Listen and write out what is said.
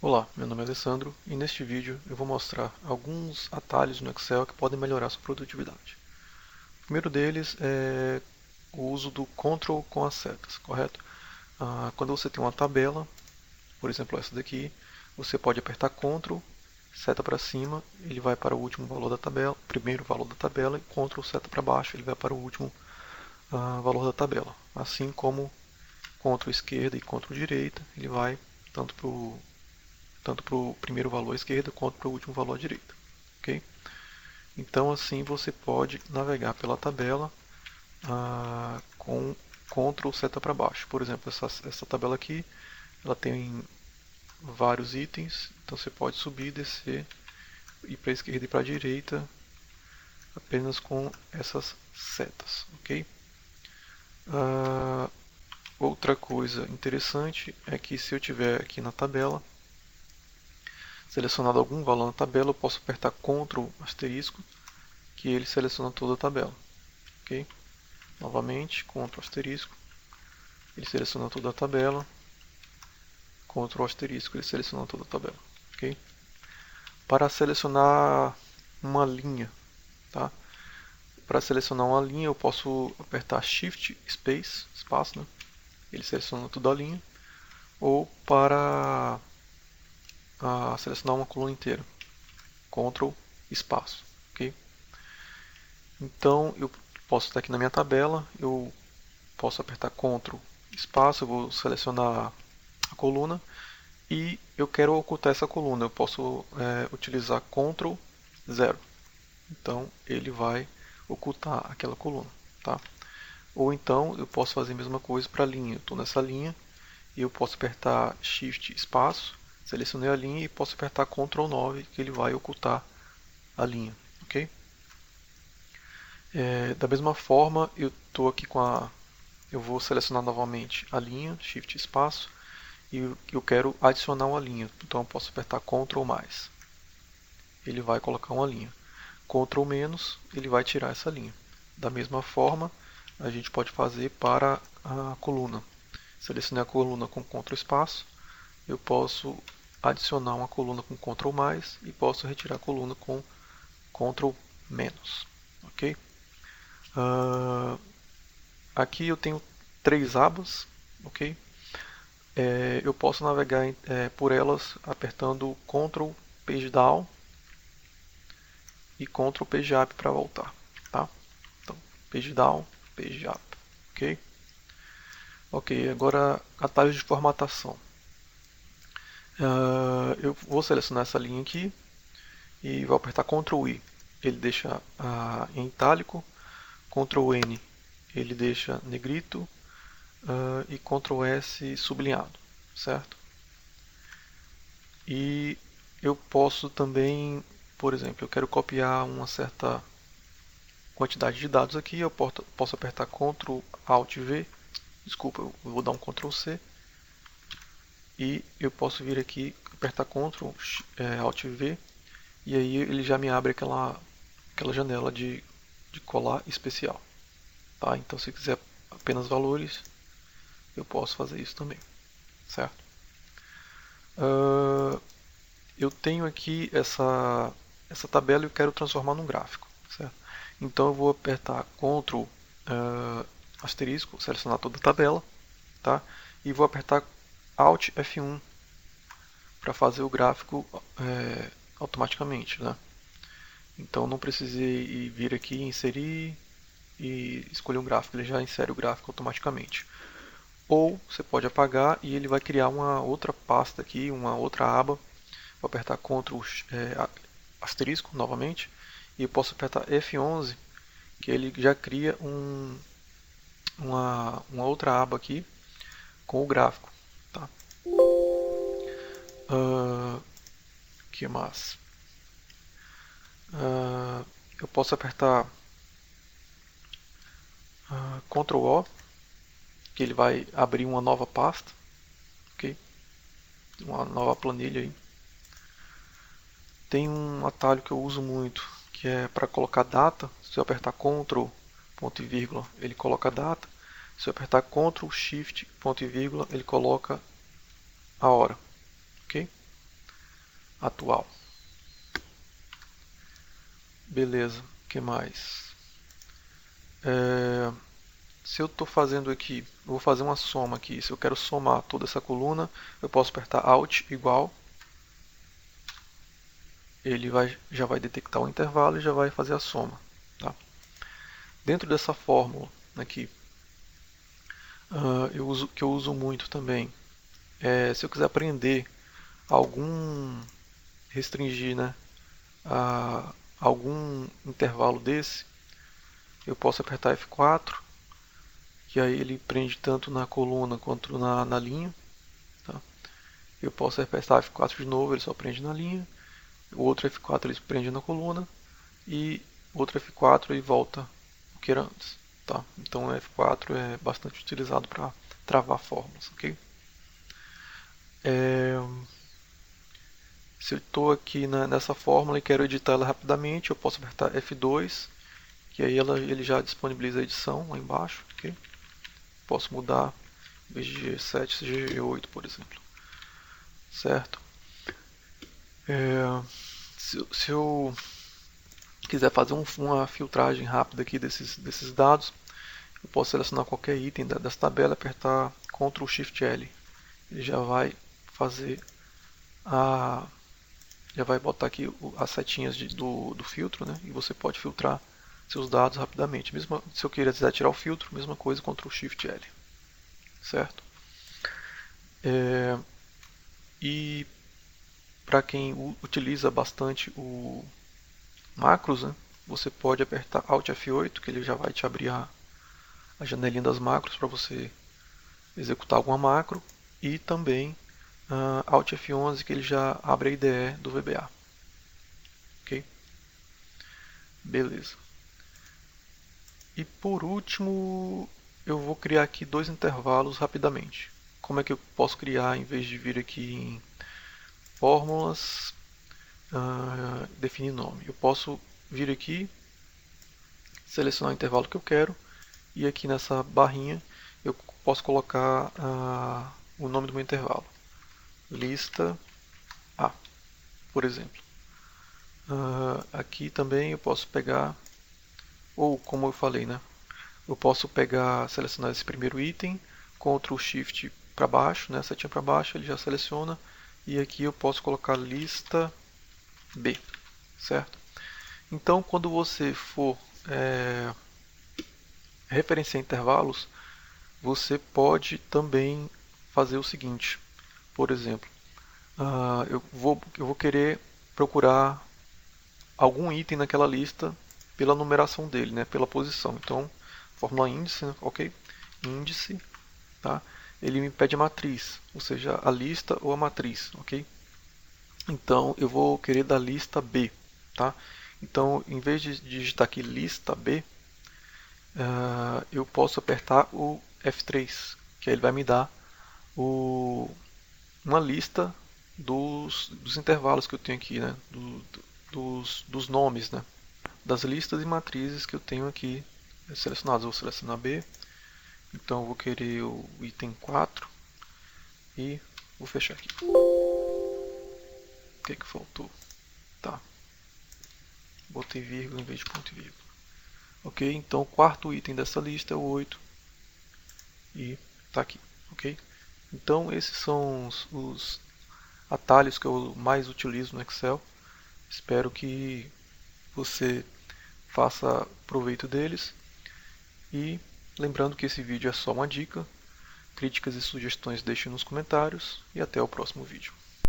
Olá, meu nome é Alessandro e neste vídeo eu vou mostrar alguns atalhos no Excel que podem melhorar sua produtividade. O primeiro deles é o uso do Ctrl com as setas, correto? Quando você tem uma tabela, por exemplo essa daqui, você pode apertar Ctrl, seta para cima, ele vai para o último valor da tabela, primeiro valor da tabela, e Ctrl seta para baixo, ele vai para o último valor da tabela. Assim como Ctrl esquerda e Ctrl direita, ele vai tanto para o primeiro valor à esquerda quanto para o último valor à direita. Ok? Então assim você pode navegar pela tabela com Ctrl seta para baixo. Por exemplo, essa tabela aqui ela tem vários itens, então você pode subir, descer, ir para a esquerda e para a direita apenas com essas setas. Ok? Uh, Outra coisa interessante é que se eu tiver aqui na tabela selecionado algum valor na tabela, eu posso apertar Ctrl asterisco, que ele seleciona toda a tabela. Ok? Novamente, Ctrl asterisco, ele seleciona toda a tabela. Ctrl asterisco, ele seleciona toda a tabela. Ok? Para selecionar uma linha, tá? Para selecionar uma linha, eu posso apertar Shift Space, espaço, né? Ele seleciona toda a linha. Ou para selecionar uma coluna inteira, Ctrl espaço. Ok? Então eu posso estar aqui na minha tabela, eu posso apertar Ctrl espaço, eu vou selecionar a coluna e eu quero ocultar essa coluna. Eu posso utilizar Ctrl 0. Então ele vai ocultar aquela coluna. Tá? Ou então eu posso fazer a mesma coisa para a linha. Eu estou nessa linha e eu posso apertar Shift espaço, selecionei a linha e posso apertar Ctrl 9 que ele vai ocultar a linha. Ok? Da mesma forma eu estou aqui com a eu vou selecionar novamente a linha, Shift espaço, e eu quero adicionar uma linha. Então eu posso apertar Ctrl mais. Ele vai colocar uma linha. Ctrl menos, ele vai tirar essa linha. Da mesma forma, a gente pode fazer para a coluna. Selecionei a coluna com Ctrl espaço, eu posso adicionar uma coluna com Ctrl mais e posso retirar a coluna com Ctrl menos. Ok? Aqui eu tenho três abas, ok? Eu posso navegar por elas apertando Ctrl Page Down e Ctrl Page Up para voltar. Tá? Então, Page Down, Page Up. Ok? Ok, agora atalhos de formatação. Eu vou selecionar essa linha aqui e vou apertar Ctrl I. Ele deixa em itálico. Ctrl N ele deixa negrito. E Ctrl S sublinhado. Certo? E eu posso também, por exemplo, eu quero copiar uma certa quantidade de dados aqui, eu posso apertar Ctrl Alt V, desculpa, eu vou dar um Ctrl C, e eu posso vir aqui, apertar Ctrl Alt V, e aí ele já me abre aquela janela de colar especial. Tá? Então se quiser apenas valores, eu posso fazer isso também. Certo? Eu tenho aqui essa tabela e eu quero transformar num gráfico. Certo? Então eu vou apertar Ctrl asterisco, selecionar toda a tabela, tá? E vou apertar Alt F1 para fazer o gráfico automaticamente, né? Então não precisei vir aqui inserir e escolher um gráfico, ele já insere o gráfico automaticamente. Ou você pode apagar e ele vai criar uma outra pasta aqui, uma outra aba. Vou apertar Ctrl asterisco novamente e eu posso apertar F11 que ele já cria uma outra aba aqui com o gráfico. Tá? Que mais? Eu posso apertar Ctrl O, que ele vai abrir uma nova pasta, ok? Uma nova planilha aí. Tem um atalho que eu uso muito, que é para colocar data. Se eu apertar Ctrl, ponto e vírgula, ele coloca a data. Se eu apertar Ctrl Shift, ponto e vírgula, ele coloca a hora, ok? atual. Beleza, o que mais? Se eu estou fazendo aqui, eu vou fazer uma soma aqui. Se eu quero somar toda essa coluna, eu posso apertar Alt igual. Ele já vai detectar o intervalo e já vai fazer a soma. Tá? Dentro dessa fórmula aqui, que eu uso muito também, se eu quiser aprender restringir, né, algum intervalo desse, eu posso apertar F4, que aí ele prende tanto na coluna quanto na linha. Tá? Eu posso apertar F4 de novo, ele só prende na linha. O outro F4 ele prende na coluna. E outro F4 ele volta o que era antes. Tá? Então o F4 é bastante utilizado para travar fórmulas. Okay? Se eu estou aqui nessa fórmula e quero editar ela rapidamente, eu posso apertar F2, que aí ele já disponibiliza a edição lá embaixo. Okay? Posso mudar, em vez de G7, G8, por exemplo. Certo? Se eu quiser fazer uma filtragem rápida aqui desses dados, eu posso selecionar qualquer item dessa tabela e apertar Ctrl Shift L. Ele já vai fazer já vai botar aqui as setinhas do filtro, né? E você pode filtrar seus dados rapidamente. Mesmo se eu quiser tirar o filtro, mesma coisa, Ctrl Shift L. Certo? E para quem utiliza bastante o macros, né, você pode apertar Alt F8, que ele já vai te abrir a janelinha das macros para você executar alguma macro, e também Alt F11, que ele já abre a IDE do VBA. Ok? Beleza. E por último, eu vou criar aqui dois intervalos rapidamente. Como é que eu posso criar, em vez de vir aqui em fórmulas, definir nome? Eu posso vir aqui, selecionar o intervalo que eu quero, e aqui nessa barrinha eu posso colocar o nome do meu intervalo. Lista A, por exemplo. Aqui também eu posso pegar, ou como eu falei, né? Eu posso pegar, selecionar esse primeiro item, Ctrl Shift para baixo, né? Setinha para baixo, ele já seleciona. E aqui eu posso colocar lista B, certo? Então, quando você for referenciar intervalos, você pode também fazer o seguinte. Por exemplo, eu vou querer procurar algum item naquela lista pela numeração dele, né, pela posição. Então, fórmula índice, né, ok? Índice, tá? Ele me pede a matriz, ou seja, a lista ou a matriz, ok? Então, eu vou querer da lista B, tá? Então, em vez de digitar aqui lista B, eu posso apertar o F3, que aí ele vai me dar uma lista dos intervalos que eu tenho aqui, né? Dos nomes, né? Das listas e matrizes que eu tenho aqui selecionadas. Eu vou selecionar B, então eu vou querer o item 4 e vou fechar aqui. O que que faltou? Tá. Botei vírgula em vez de ponto e vírgula. Ok, então o quarto item dessa lista é o 8 e está aqui, ok? Então esses são os atalhos que eu mais utilizo no Excel. Espero que você faça proveito deles. E lembrando que esse vídeo é só uma dica. Críticas e sugestões deixem nos comentários e até o próximo vídeo.